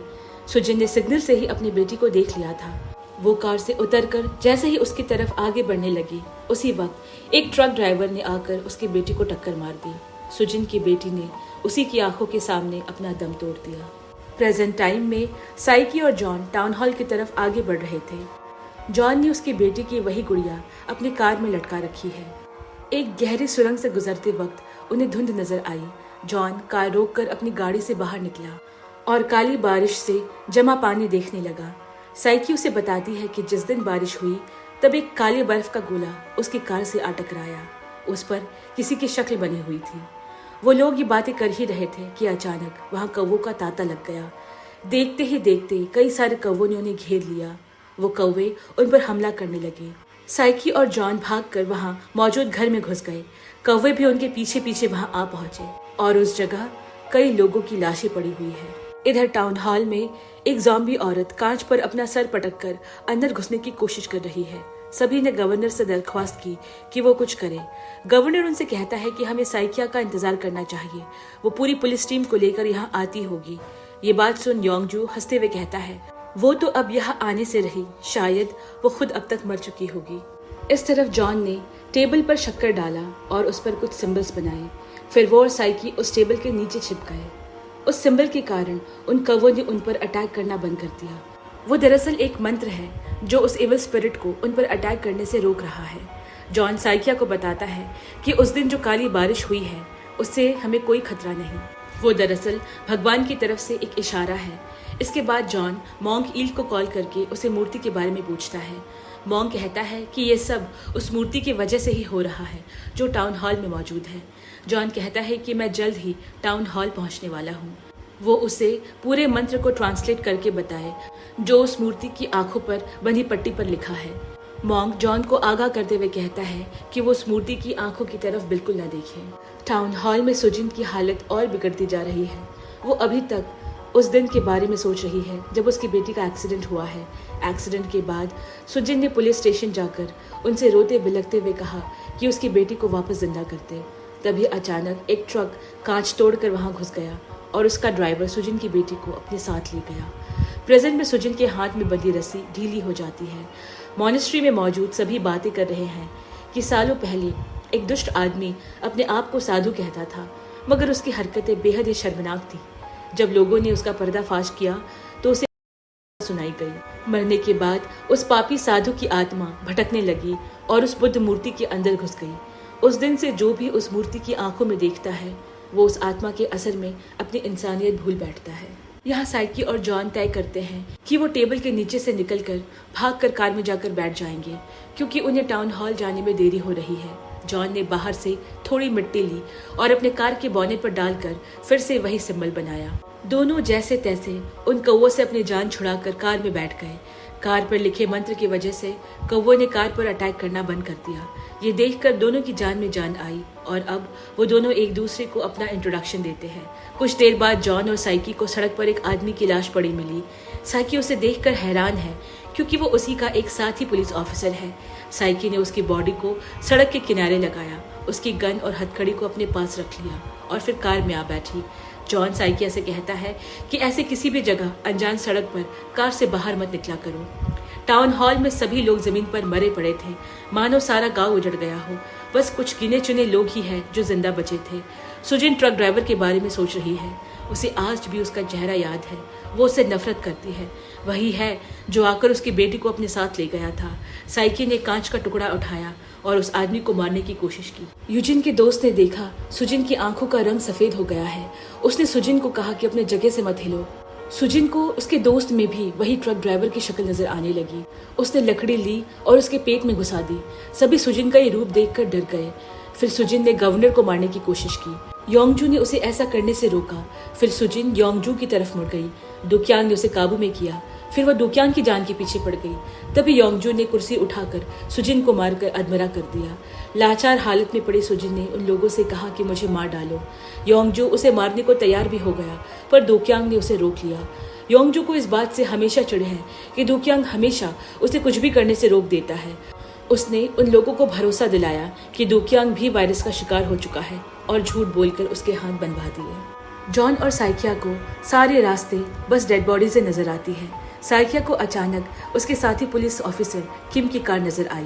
सुजिन ने सिग्नल से ही अपनी बेटी को देख लिया था। वो कार से उतरकर जैसे ही उसकी तरफ आगे बढ़ने लगी, उसी वक्त एक ट्रक ड्राइवर ने आकर उसकी बेटी को टक्कर मार दी। सुजिन की बेटी ने उसी की आंखों के सामने अपना दम तोड़ दिया। प्रेजेंट टाइम में साइकी और जॉन टाउन हॉल की तरफ आगे बढ़ रहे थे। जॉन ने उसकी बेटी की वही गुड़िया अपनी कार में लटका रखी है। एक गहरी सुरंग से गुजरते वक्त उन्हें धुंध नजर आई। जॉन कार रोककर अपनी गाड़ी से बाहर निकला और काली बारिश से जमा पानी देखने लगा। साइकी उसे बताती है कि जिस दिन बारिश हुई तब एक काली बर्फ का गोला उसकी कार से आ टकराया। उस पर किसी की शक्ल बनी हुई थी। वो लोग ये बातें कर ही रहे थे कि अचानक वहां कौवों का तांता लग गया। देखते ही देखते कई सारे कौवों ने उन्हें घेर लिया। वो कौवे उन पर हमला करने लगे। साइकी और जॉन भागकर वहां मौजूद घर में घुस गए। कौवे भी उनके पीछे पीछे वहां आ पहुंचे और उस जगह कई लोगों की लाशें पड़ी हुई है। इधर टाउन हॉल में एक ज़ॉम्बी औरत कांच पर अपना सर पटक कर अंदर घुसने की कोशिश कर रही है। सभी ने गवर्नर से दरख्वास्त की कि वो कुछ करे। गवर्नर उनसे कहता है कि हमें साइकिया का इंतजार करना चाहिए, वो पूरी पुलिस टीम को लेकर यहाँ आती होगी। ये बात सुन योंगजू हंसते हुए कहता है, वो तो अब यहाँ आने से रही, शायद वो खुद अब तक मर चुकी होगी। इस तरफ जॉन ने टेबल पर शक्कर डाला और उस पर कुछ सिंबल्स बनाए। फिर वो और साइकी उस टेबल के नीचे छिप गए। उस सिंबल के कारण उन कौवों ने उन पर अटैक करना बंद कर दिया। वो दरअसल एक मंत्र है जो उस एविल स्पिरिट को उन पर अटैक करने से रोक रहा है। जॉन साइकिया को बताता है कि उस दिन जो काली बारिश हुई है उससे हमें कोई खतरा नहीं, वो दरअसल भगवान की तरफ से एक इशारा है। इसके बाद जॉन मॉन्क ईल को कॉल करके उसे मूर्ति के बारे में पूछता है। मॉन्क कहता है कि ये सब उस मूर्ति की वजह से ही हो रहा है जो टाउन हॉल में मौजूद है। जॉन कहता है कि मैं जल्द ही टाउन हॉल पहुंचने वाला हूँ। वो उसे पूरे मंत्र को ट्रांसलेट करके बताए जो उस मूर्ति की आंखों पर बंधी पट्टी पर लिखा है। मॉन्क जॉन को आगाह करते हुए कहता है कि वो उस मूर्ति की आंखों की तरफ बिल्कुल न देखे। टाउन हॉल में सुजिन की हालत और बिगड़ती जा रही है। वो अभी तक उस दिन के बारे में सोच रही है जब उसकी बेटी का एक्सीडेंट हुआ है। एक्सीडेंट के बाद सुजिन ने पुलिस स्टेशन जाकर उनसे रोते बिलखते हुए कहा कि उसकी बेटी को वापस जिंदा करते। तभी अचानक एक ट्रक कांच तोड़कर वहां घुस गया और उसका ड्राइवर सुजिन की बेटी को अपने साथ ले गया। प्रेजेंट में सुजिन के हाथ में बंधी रस्सी ढीली हो जाती है। मॉनेस्ट्री में मौजूद सभी बातें कर रहे हैं कि सालों पहले एक दुष्ट आदमी अपने आप को साधु कहता था, मगर उसकी हरकतें बेहद ही शर्मनाक थी। जब लोगों ने उसका पर्दाफाश किया तो उसे सुनाई गई। गई। मरने के बाद उस पापी साधु की आत्मा भटकने लगी और उस बुद्ध मूर्ति के अंदर घुस गई। उस दिन से जो भी उस मूर्ति की आंखों में देखता है वो उस आत्मा के असर में अपनी इंसानियत भूल बैठता है। यहाँ साइकी और जॉन तय करते हैं कि वो टेबल के नीचे से निकलकर भागकर कार में जाकर बैठ जाएंगे, क्योंकि उन्हें टाउन हॉल जाने में देरी हो रही है। जॉन ने बाहर से थोड़ी मिट्टी ली और अपने कार के बोनेट पर डालकर फिर से वही सिंबल बनाया। दोनों जैसे तैसे उन कौवों से अपनी जान छुड़ाकर कार में बैठ गए। कार पर लिखे मंत्र की वजह से कौवों ने कार पर अटैक करना बंद कर दिया। ये देखकर दोनों की जान में जान आई और अब वो दोनों एक दूसरे को अपना इंट्रोडक्शन देते हैं। कुछ देर बाद जॉन और साइकी को सड़क पर एक आदमी की लाश पड़ी मिली। साइकी उसे देखकर हैरान है क्योंकि वो उसी का एक साथी पुलिस ऑफिसर है। साइकी ने उसकी बॉडी को सड़क के किनारे लगाया, उसकी गन और हथकड़ी को अपने पास रख लिया और फिर कार में आ बैठी। जॉन साइकिया से कहता है कि ऐसे किसी भी जगह अनजान सड़क पर कार से बाहर मत निकला करो। टाउन हॉल में सभी लोग जमीन पर मरे पड़े थे, मानो सारा गांव उजड़ गया हो। बस कुछ गिने चुने लोग ही हैं जो जिंदा बचे थे। सुजिन ट्रक ड्राइवर के बारे में सोच रही है। उसे आज भी उसका चेहरा याद है। वो उससे नफरत करती है। वही है जो आकर उसकी बेटी को अपने साथ ले गया था। साइकी ने कांच का टुकड़ा उठाया और उस आदमी को मारने की कोशिश की। यूजिन के दोस्त ने देखा सुजिन की आंखों का रंग सफेद हो गया है। उसने सुजिन को कहा कि अपने जगह से मत हिलो। सुजिन को उसके दोस्त में भी वही ट्रक ड्राइवर की शक्ल नजर आने लगी। उसने लकड़ी ली और उसके पेट में घुसा दी। सभी सुजिन का ये रूप देखकर डर गए। फिर सुजिन ने गवर्नर को मारने की कोशिश की। योंगजू ने उसे ऐसा करने से रोका। फिर सुजिन योंगजू की तरफ मुड़ गई। दुक्यांग ने उसे काबू में किया। फिर वह दुक्यांग की जान के पीछे पड़ गई। तभी योंगजू ने कुर्सी उठाकर सुजिन को मारकर अधमरा कर दिया। लाचार हालत में पड़ी सुजिन ने उन लोगों से कहा कि मुझे मार डालो। योंगजू उसे मारने को तैयार भी हो गया, पर दुक्यांग ने उसे रोक लिया। योंगजू को इस बात से हमेशा चिढ़ है कि दुक्यांग हमेशा उसे कुछ भी करने से रोक देता है। उसने उन लोगों को भरोसा दिलाया कि दुक्यांग भी वायरस का शिकार हो चुका है और झूठ बोलकर उसके हाथ बंधवा दिए। जॉन और साइकिया को सारे रास्ते बस डेड बॉडी से नजर आती है। साइकिया को अचानक उसके साथी पुलिस ऑफिसर किम की कार नजर आई।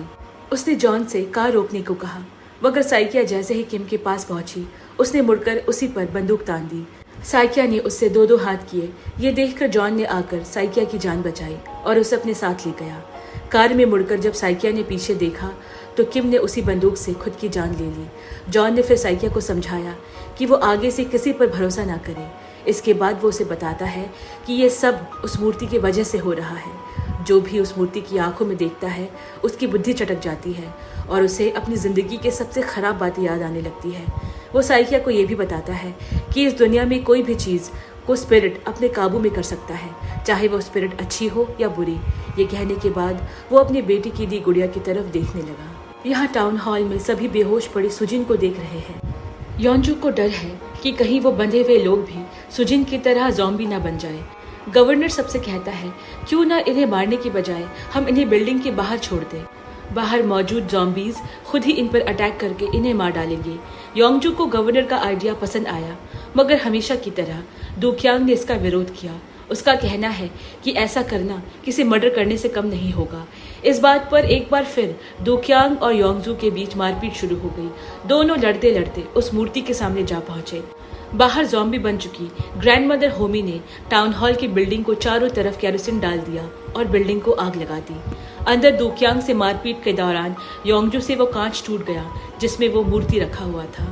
उसने जॉन से कार रोकने को कहा, मगर साइकिया जैसे ही किम के पास पहुंची उसने मुड़कर उसी पर बंदूक तान दी। साइकिया ने उससे दो दो हाथ किए। ये देखकर जॉन ने आकर साइकिया की जान बचाई और उसे अपने साथ ले गया। कार में मुड़कर जब साइकिया ने पीछे देखा तो किम ने उसी बंदूक से खुद की जान ले ली। जॉन ने फिर साइकिया को समझाया कि वो आगे से किसी पर भरोसा ना करे। इसके बाद वो उसे बताता है कि ये सब उस मूर्ति की वजह से हो रहा है। जो भी उस मूर्ति की आंखों में देखता है उसकी बुद्धि चटक जाती है और उसे अपनी जिंदगी के सबसे खराब बातें याद आने लगती है। वो साइकिया को ये भी बताता है कि इस दुनिया में कोई भी चीज़ को स्पिरिट अपने काबू में कर सकता है, चाहे वो स्पिरिट अच्छी हो या बुरी। ये कहने के बाद वो अपनी बेटी की दी गुड़िया की तरफ देखने लगा। यहाँ टाउन हॉल में सभी बेहोश पड़ी सुजिन को देख रहे हैं। योंजू को डर है कि कहीं वो बंधे हुए लोग भी सुजिन की तरह ज़ॉम्बी ना बन जाए। गवर्नर सबसे कहता है क्यों ना इन्हें मारने की बजाय हम इन्हें बिल्डिंग के बाहर छोड़ दें। बाहर मौजूद ज़ॉम्बीज खुद ही इन पर अटैक करके इन्हें मार डालेंगे। योंगजू को गवर्नर का आइडिया पसंद आया, मगर हमेशा की तरह दुक्यांग ने इसका विरोध किया। उसका कहना है कि ऐसा करना किसी मर्डर करने से कम नहीं होगा। इस बात पर एक बार फिर दुक्यांग और योंगजू के बीच मारपीट शुरू हो गई। दोनों लड़ते लड़ते उस मूर्ति के सामने जा पहुंचे। बाहर ज़ॉम्बी बन चुकी ग्रैंडमदर होमी ने टाउन हॉल की बिल्डिंग को चारों तरफ केरोसिन डाल दिया और बिल्डिंग को आग लगा दी। अंदर दुक्यांग से मारपीट के दौरान योंगजू से वो कांच टूट गया जिसमें वो मूर्ति रखा हुआ था।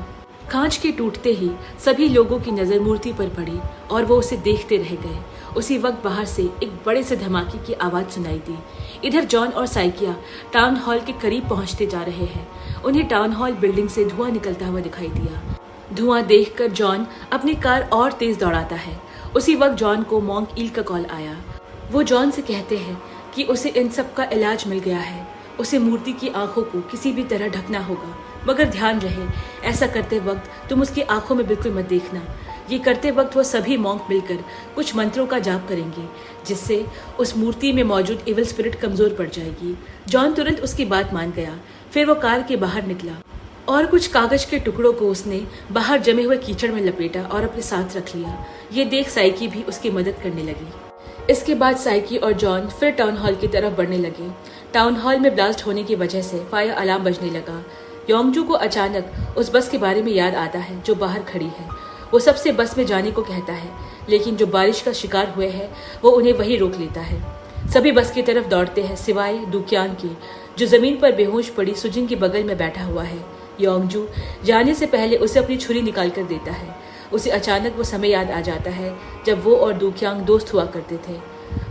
कांच के टूटते ही सभी लोगों की नजर मूर्ति पर पड़ी और वो उसे देखते रह गए। उसी वक्त बाहर से एक बड़े से धमाके की आवाज सुनाई दी। इधर जॉन और साइकिया टाउन हॉल के करीब पहुंचते जा रहे हैं। उन्हें टाउन हॉल बिल्डिंग से धुआं निकलता हुआ दिखाई दिया। धुआं देखकर जॉन अपनी कार और तेज दौड़ाता है। उसी वक्त जॉन को मॉन्क ईल का कॉल आया। वो जॉन से कहते हैं कि उसे इन सब का इलाज मिल गया है। उसे मूर्ति की आंखों को किसी भी तरह ढकना होगा, मगर ध्यान रहे ऐसा करते वक्त तुम उसकी आंखों में बिल्कुल मत देखना। ये करते वक्त वो सभी मॉन्क मिलकर कुछ मंत्रों का जाप करेंगे जिससे उस मूर्ति में मौजूद इविल स्पिरिट कमजोर पड़ जाएगी। जॉन तुरंत उसकी बात मान गया। फिर वो कार के बाहर निकला और कुछ कागज के टुकड़ों को उसने बाहर जमे हुए कीचड़ में लपेटा और अपने साथ रख लिया। ये देख साइकी भी उसकी मदद करने लगी। इसके बाद साइकी और जॉन फिर टाउन हॉल की तरफ बढ़ने लगे। टाउन हॉल में ब्लास्ट होने की वजह से फायर अलार्म बजने लगा। योंगजू को अचानक उस बस के बारे में याद आता है जो बाहर खड़ी है। वो सबसे बस में जाने को कहता है, लेकिन जो बारिश का शिकार हुए हैं वो उन्हें वहीं रोक लेता है। सभी बस की तरफ दौड़ते हैं सिवाय दुक्यांग के, जो जमीन पर बेहोश पड़ी सुजिन के बगल में बैठा हुआ है। योंगजू जाने से पहले उसे अपनी छुरी निकाल कर देता है। उसे अचानक वो समय याद आ जाता है जब वो और दुक्यांग दोस्त हुआ करते थे।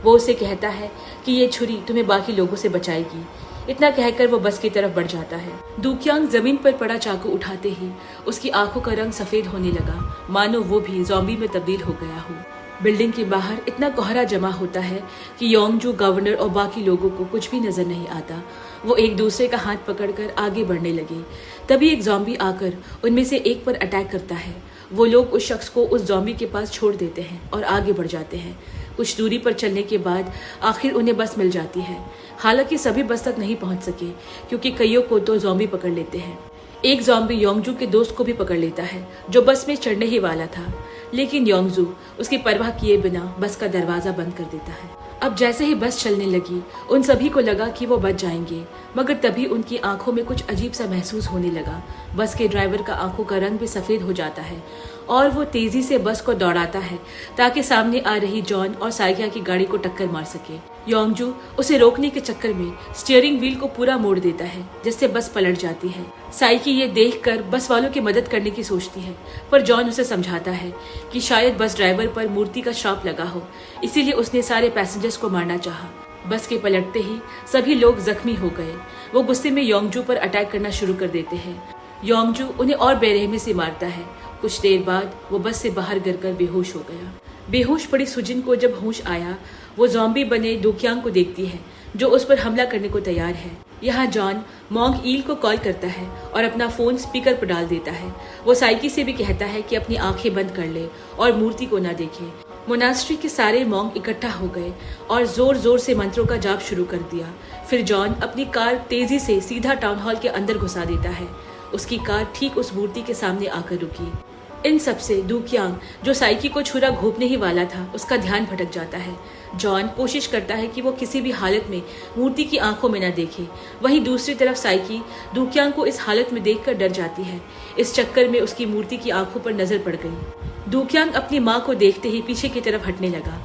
वो उसे कहता है कि ये छुरी तुम्हें बाकी लोगों से बचाएगी। इतना कहकर वो बस की तरफ बढ़ जाता है। दुक्यांग जमीन पर पड़ा चाकू उठाते ही उसकी आंखों का रंग सफेद होने लगा, मानो वो भी ज़ॉम्बी में तब्दील हो गया हो। बिल्डिंग के बाहर इतना कोहरा जमा होता है कि योंगजू, गवर्नर और बाकी लोगों को कुछ भी नजर नहीं आता। वो एक दूसरे का हाथ पकड़कर आगे बढ़ने लगे। तभी एक ज़ॉम्बी आकर उनमें से एक पर अटैक करता है। वो लोग उस शख्स को उस ज़ॉम्बी के पास छोड़ देते हैं और आगे बढ़ जाते हैं। कुछ दूरी पर चलने के बाद आखिर उन्हें बस मिल जाती है। हालांकि सभी बस तक नहीं पहुंच सके क्योंकि कईयों को तो ज़ॉम्बी पकड़ लेते हैं। एक ज़ॉम्बी योंगजू के दोस्त को भी पकड़ लेता है जो बस में चढ़ने ही वाला था, लेकिन योंगजू उसकी परवाह किए बिना बस का दरवाजा बंद कर देता है। अब जैसे ही बस चलने लगी उन सभी को लगा कि वो बच जाएंगे, मगर तभी उनकी आंखों में कुछ अजीब सा महसूस होने लगा। बस के ड्राइवर का आंखों का रंग भी सफेद हो जाता है और वो तेजी से बस को दौड़ाता है ताकि सामने आ रही जॉन और साइकिया की गाड़ी को टक्कर मार सके। योंगजू उसे रोकने के चक्कर में स्टीयरिंग व्हील को पूरा मोड़ देता है, जिससे बस पलट जाती है। साइकी ये देखकर बस वालों की मदद करने की सोचती है, पर जॉन उसे समझाता है कि शायद बस ड्राइवर पर मूर्ति का श्राप लगा हो, इसीलिए उसने सारे पैसेंजर्स को मारना चाहा। बस के पलटते ही सभी लोग जख्मी हो गए। वो गुस्से में योंगजू पर अटैक करना शुरू कर देते हैं। योंगजू उन्हें और बेरहमी से मारता है। कुछ देर बाद वो बस से बाहर गिरकर बेहोश हो गया। बेहोश पड़ी सुजिन को जब होश आया, वो ज़ॉम्बी बने दुक्यांग को देखती है जो उस पर हमला करने को तैयार है। यहाँ जॉन मॉन्क ईल को कॉल करता है और अपना फोन स्पीकर पर डाल देता है। वो साइकी से भी कहता है कि अपनी आंखें बंद कर ले और मूर्ति को न देखे। मोनास्ट्री के सारे मॉन्क इकट्ठा हो गए और जोर जोर से मंत्रों का जाप शुरू कर दिया। फिर जॉन अपनी कार तेजी से सीधा टाउन हॉल के अंदर घुसा देता है। उसकी कार ठीक उस मूर्ति के सामने आकर रुकी। इन सब से दुक्यांग, जो साइकी को छुरा घोंपने ही वाला था, उसका ध्यान भटक जाता है। जॉन कोशिश करता है कि वो किसी भी हालत में मूर्ति की आंखों में न देखे। वहीं दूसरी तरफ साइकी दुक्यांग को इस हालत में देखकर डर जाती है। इस चक्कर में उसकी मूर्ति की आंखों पर नजर पड़ गई। दुक्यांग अपनी माँ को देखते ही पीछे की तरफ हटने लगा।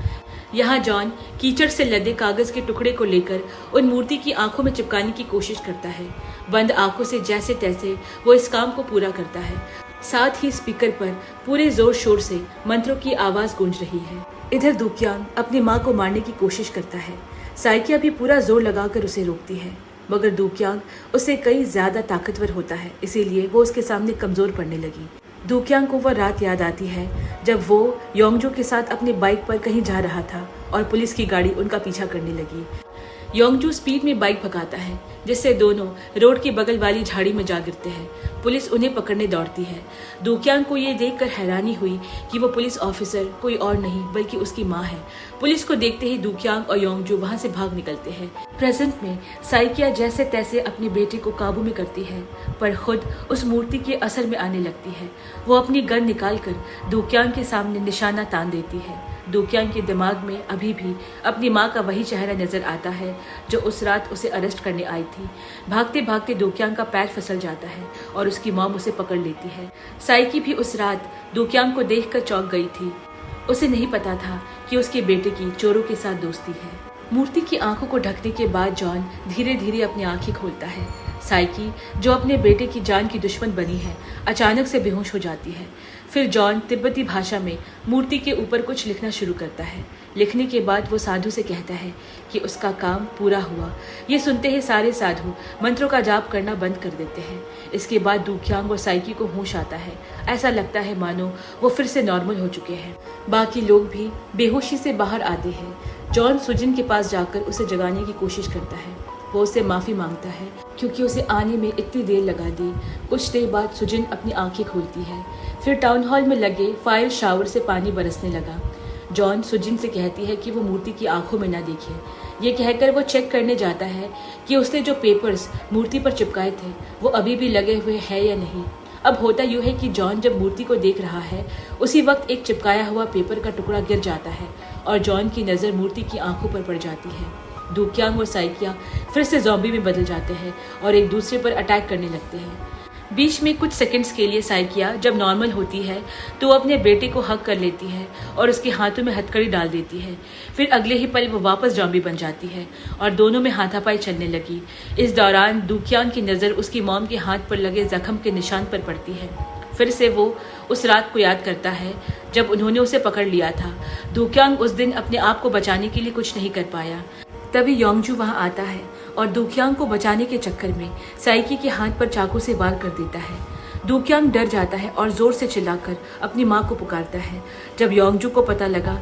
यहाँ जॉन कीचड़ से लदे कागज के टुकड़े को लेकर उन मूर्ति की आंखों में चिपकाने की कोशिश करता है। बंद आंखों से जैसे तैसे वो इस काम को पूरा करता है। साथ ही स्पीकर पर पूरे जोर शोर से मंत्रों की आवाज गूंज रही है। इधर दुक्यांग अपनी माँ को मारने की कोशिश करता है। साइकिया भी पूरा जोर लगाकर उसे रोकती है, मगर दुक्यांग उससे कई ज्यादा ताकतवर होता है, इसीलिए वो उसके सामने कमजोर पड़ने लगी। दुक्यांग को वह रात याद आती है जब वो योंगजू के साथ अपनी बाइक पर कहीं जा रहा था और पुलिस की गाड़ी उनका पीछा करने लगी। योंगजू स्पीड में बाइक भगाता है, जिससे दोनों रोड की बगल वाली झाड़ी में जा गिरते हैं। पुलिस उन्हें पकड़ने दौड़ती है। दुक्यांग को ये देखकर हैरानी हुई कि वो पुलिस ऑफिसर कोई और नहीं बल्कि उसकी माँ है। पुलिस को देखते ही दुक्यांग और योंगजू वहाँ से भाग निकलते हैं। प्रेजेंट में साइकिया जैसे तैसे अपने बेटे को काबू में करती है, पर खुद उस मूर्ति के असर में आने लगती है। वो अपनी गन निकालकर दुक्यांग के सामने निशाना तान देती है। दुक्यांग के दिमाग में अभी भी अपनी माँ का वही चेहरा नजर आता है जो उस रात उसे अरेस्ट करने आई थी। भागते भागते दुक्यांग का पैर फिसल जाता है और उसकी मॉम उसे पकड़ लेती है। साइकी भी उस रात दुक्यांग को देखकर चौंक गई थी। उसे नहीं पता था कि उसके बेटे की चोरों के साथ दोस्ती है। मूर्ति की आंखों को ढकने के बाद जॉन धीरे धीरे अपनी आंखें खोलता है। साइकी, जो अपने बेटे की जान की दुश्मन बनी है, अचानक से बेहोश हो जाती है। फिर जॉन तिब्बती भाषा में मूर्ति के ऊपर कुछ लिखना शुरू करता है। लिखने के बाद वो साधु से कहता है कि उसका काम पूरा हुआ। ये सुनते ही सारे साधु मंत्रों का जाप करना बंद कर देते हैं। इसके बाद दुक्यांग और साइकी को होश आता है। ऐसा लगता है मानो वो फिर से नॉर्मल हो चुके हैं। बाकी लोग भी बेहोशी से बाहर आते हैं। जॉन सुजिन के पास जाकर उसे जगाने की कोशिश करता है। वो उससे माफी मांगता है क्योंकि उसे आने में इतनी देर लगा दी। कुछ देर बाद सुजिन अपनी आंखें खोलती है। फिर टाउन हॉल में लगे फायर शावर से पानी बरसने लगा। जॉन सुजिन से कहती है कि वो मूर्ति की आंखों में ना देखे। ये कहकर वो चेक करने जाता है कि उसने जो पेपर्स मूर्ति पर चिपकाए थे वो अभी भी लगे हुए हैं या नहीं। अब होता यूँ है कि जॉन जब मूर्ति को देख रहा है, उसी वक्त एक चिपकाया हुआ पेपर का टुकड़ा गिर जाता है और जॉन की नज़र मूर्ति की आंखों पर पड़ जाती है। दुक्यांग और साइकिया फिर से ज़ॉम्बी में बदल जाते हैं और एक दूसरे पर अटैक करने लगते हैं। बीच में कुछ सेकंड्स के लिए साइकिया जब नॉर्मल होती है तो वो अपने बेटे को हक कर लेती है और उसके हाथों में हथकड़ी डाल देती है। फिर अगले ही पल वो वापस जॉम्बी बन जाती है और दोनों में हाथापाई चलने लगी। इस दौरान दुक्यांग की नज़र उसकी मॉम के हाथ पर लगे जख्म के निशान पर पड़ती है। फिर से वो उस रात को याद करता है जब उन्होंने उसे पकड़ लिया था। दुक्यांग उस दिन अपने आप को बचाने के लिए कुछ नहीं कर पाया। तभी योंगजू वहां आता है और दुक्यांग को बचाने के चक्कर में साइकी के हाथ पर चाकू से वार कर देता है। दुक्यांग डर जाता है और जोर से चिल्लाकर अपनी माँ को पुकारता है। जब योंगजू को पता लगा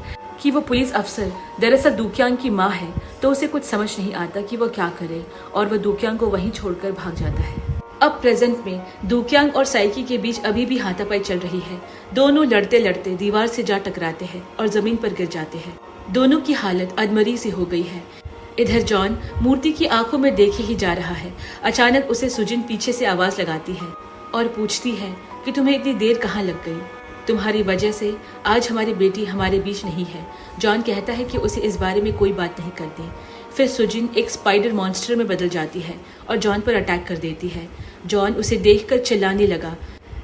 कि वो पुलिस अफसर दरअसल दुक्यांग की माँ है तो उसे कुछ समझ नहीं आता कि वो क्या करे और वह दुक्यांग को वहीं छोड़कर भाग जाता है। अब प्रेजेंट में दुक्यांग और साइकी के बीच अभी भी हाथापाई चल रही है। दोनों लड़ते लड़ते दीवार से जा टकराते हैं और जमीन पर गिर जाते हैं। दोनों की हालत अधमरी सी हो गई है। इधर जॉन मूर्ति की आंखों में देखे ही जा रहा है। अचानक उसे सुजिन पीछे से आवाज लगाती है और पूछती है कि तुम्हें इतनी देर कहाँ लग गई? तुम्हारी वजह से आज हमारी बेटी हमारे बीच नहीं है। जॉन कहता है कि उसे इस बारे में कोई बात नहीं करनी। फिर सुजिन एक स्पाइडर मॉन्स्टर में बदल जाती है और जॉन पर अटैक कर देती है। जॉन उसे देखकर चिल्लाने लगा।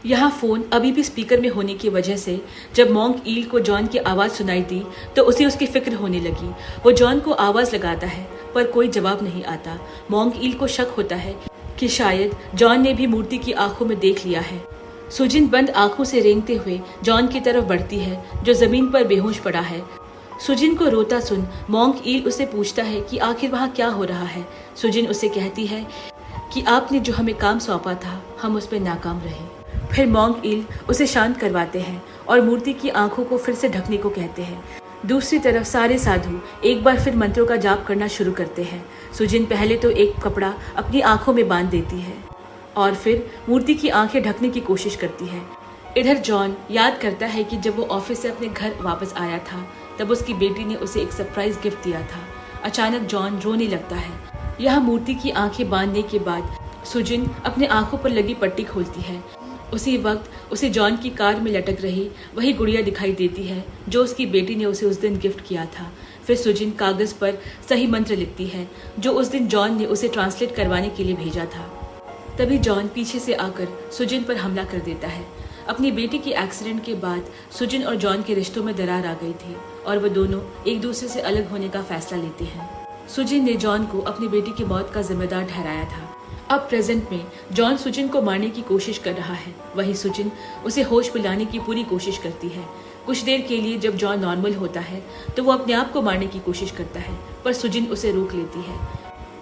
यहाँ फोन अभी भी स्पीकर में होने की वजह से जब मॉन्क ईल को जॉन की आवाज़ सुनाई दी तो उसे उसकी फिक्र होने लगी। वो जॉन को आवाज़ लगाता है पर कोई जवाब नहीं आता। मॉन्क ईल को शक होता है कि शायद जॉन ने भी मूर्ति की आंखों में देख लिया है। सुजिन बंद आंखों से रेंगते हुए जॉन की तरफ बढ़ती है जो जमीन पर बेहोश पड़ा है। सुजिन को रोता सुन मॉन्क ईल उसे पूछता है कि आखिर वहाँ क्या हो रहा है। सुजिन उसे कहती है कि आपने जो हमें काम सौंपा था हम उस पर नाकाम रहे। फिर मॉन्क ईल उसे शांत करवाते हैं और मूर्ति की आंखों को फिर से ढकने को कहते हैं। दूसरी तरफ सारे साधु एक बार फिर मंत्रों का जाप करना शुरू करते हैं। सुजिन पहले तो एक कपड़ा अपनी आंखों में बांध देती है और फिर मूर्ति की आंखें ढकने की कोशिश करती है। इधर जॉन याद करता है कि जब वो ऑफिस से अपने घर वापस आया था तब उसकी बेटी ने उसे एक सरप्राइज गिफ्ट दिया था। अचानक जॉन रोने लगता है। यह मूर्ति की आंखें बांधने के बाद सुजिन अपने आंखों पर लगी पट्टी खोलती है। उसी वक्त उसे जॉन की कार में लटक रही वही गुड़िया दिखाई देती है जो उसकी बेटी ने उसे उस दिन गिफ्ट किया था। फिर सुजिन कागज पर सही मंत्र लिखती है जो उस दिन जॉन ने उसे ट्रांसलेट करवाने के लिए भेजा था। तभी जॉन पीछे से आकर सुजिन पर हमला कर देता है। अपनी बेटी के एक्सीडेंट के बाद सुजिन और जॉन के रिश्तों में दरार आ गई थी और वह दोनों एक दूसरे से अलग होने का फैसला लेते हैं। सुजिन ने जॉन को अपनी बेटी की मौत का जिम्मेदार ठहराया था। अब प्रेजेंट में जॉन सुजिन को मारने की कोशिश कर रहा है। वहीं सुजिन उसे होश में लाने की पूरी कोशिश करती है। कुछ देर के लिए जब जॉन नॉर्मल होता है तो वो अपने आप को मारने की कोशिश करता है पर सुजिन उसे रोक लेती है।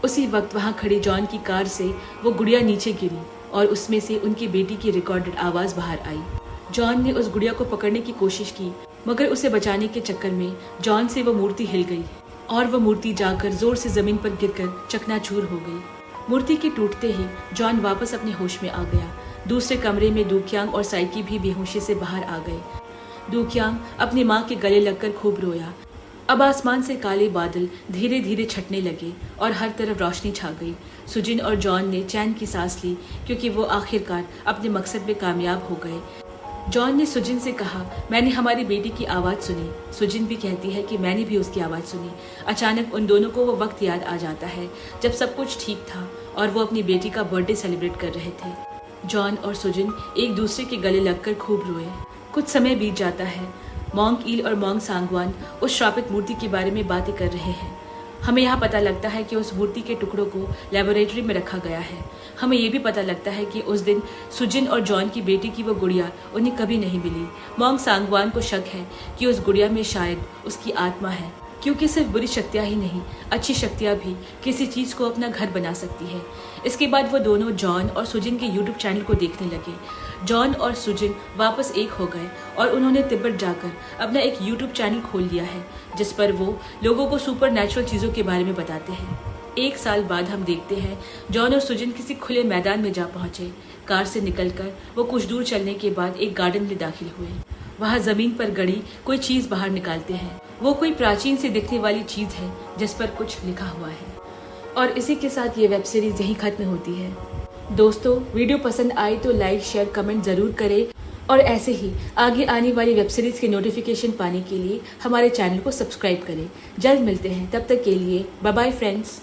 उसी वक्त वहां खड़ी जॉन की कार से वो गुड़िया नीचे गिरी और उसमें से उनकी बेटी की रिकॉर्डेड आवाज बाहर आई। जॉन ने उस गुड़िया को पकड़ने की कोशिश की मगर उसे बचाने के चक्कर में जॉन से वो मूर्ति हिल गई और वह मूर्ति जाकर जोर से जमीन पर गिरकर चकनाचूर हो गई। मूर्ति के टूटते ही जॉन वापस अपने होश में आ गया। दूसरे कमरे में दुक्यांग और साइकी भी बेहोशी से बाहर आ गए। दुक्यांग अपनी माँ के गले लगकर खूब रोया। अब आसमान से काले बादल धीरे धीरे छटने लगे और हर तरफ रोशनी छा गई। सुजिन और जॉन ने चैन की सांस ली क्योंकि वो आखिरकार अपने मकसद में कामयाब हो गए। जॉन ने सुजिन से कहा, मैंने हमारी बेटी की आवाज़ सुनी। सुजिन भी कहती है कि मैंने भी उसकी आवाज़ सुनी। अचानक उन दोनों को वो वक्त याद आ जाता है जब सब कुछ ठीक था और वो अपनी बेटी का बर्थडे सेलिब्रेट कर रहे थे। जॉन और सुजिन एक दूसरे के गले लगकर खूब रोए। कुछ समय बीत जाता है। मॉन्क ईल और मॉन्क सांगवान उस श्रापित मूर्ति के बारे में बातें कर रहे हैं। हमें यहाँ पता लगता है कि उस मूर्ति के टुकड़ों को लेबोरेटरी में रखा गया है। हमें ये भी पता लगता है कि उस दिन सुजिन और जॉन की बेटी की वो गुड़िया उन्हें कभी नहीं मिली। मॉन्क सांगवान को शक है कि उस गुड़िया में शायद उसकी आत्मा है क्योंकि सिर्फ बुरी शक्तियाँ ही नहीं, अच्छी शक्तियाँ भी किसी चीज़ को अपना घर बना सकती है। इसके बाद वो दोनों जॉन और सुजिन के यूट्यूब चैनल को देखने लगे। जॉन और सुजिन वापस एक हो गए और उन्होंने तिब्बत जाकर अपना एक यूट्यूब चैनल खोल लिया है जिस पर वो लोगों को सुपर नेचुरल चीज़ों के बारे में बताते हैं। 1 साल बाद हम देखते हैं जॉन और सुजिन किसी खुले मैदान में जा पहुंचे। कार से निकलकर वो कुछ दूर चलने के बाद एक गार्डन में दाखिल हुए। वहाँ जमीन पर गड़ी कोई चीज़ बाहर निकालते हैं। वो कोई प्राचीन से दिखने वाली चीज़ है जिस पर कुछ लिखा हुआ है। और इसी के साथ ये वेब सीरीज यहीं खत्म होती है। दोस्तों, वीडियो पसंद आए तो लाइक शेयर कमेंट ज़रूर करें और ऐसे ही आगे आने वाली वेब सीरीज़ के नोटिफिकेशन पाने के लिए हमारे चैनल को सब्सक्राइब करें। जल्द मिलते हैं, तब तक के लिए बाय बाय फ्रेंड्स।